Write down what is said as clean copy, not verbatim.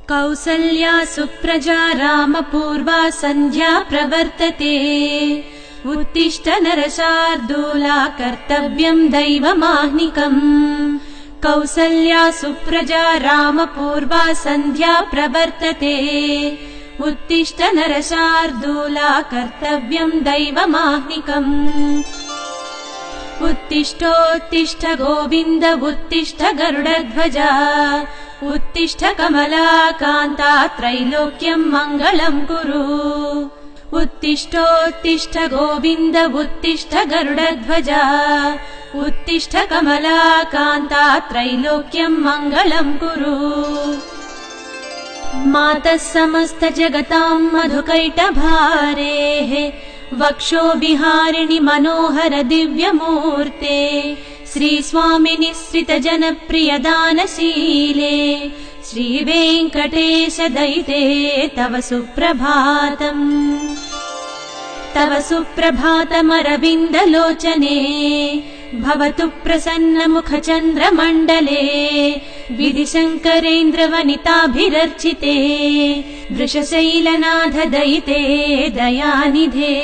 कौसल्या सुप्रजा रामपूर्वा सन्ध्या प्रवर्तते उत्तिष्ठ नरशार्दूला कर्तव्यं दैवमाह्निकम् कौसल्या सुप्रजा रामपूर्वा सन्ध्या प्रवर्तते उत्तिष्ठ नरशार्दूला कर्तव्यं दैवमाह्निकम् उत्तिष्ठोत्तिष्ठ गोविन्द उत्तिष्ठ गरुडध्वजा उत्तिष्ठ कमलाकान्ता त्रैलोक्यं मङ्गलं कुरु उत्तिष्ठोत्तिष्ठ गोविन्द उत्तिष्ठ गरुडध्वजा उत्तिष्ठ कमलाकान्ता त्रैलोक्यं मङ्गलं कुरु मातः समस्त जगतां मधुकैटभारेः वक्षो विहारिणि मनोहर दिव्यमूर्ते श्रीस्वामिनि श्रित जनप्रिय दानशीले श्रीवेङ्कटेश दयिते तव सुप्रभातम् तव सुप्रभातमरविन्दलोचने भवतु प्रसन्न मुख चन्द्रमण्डले विधिशङ्करेन्द्रवनिताभिरर्चिते वृषशैलनाथ दयिते दयानिधे।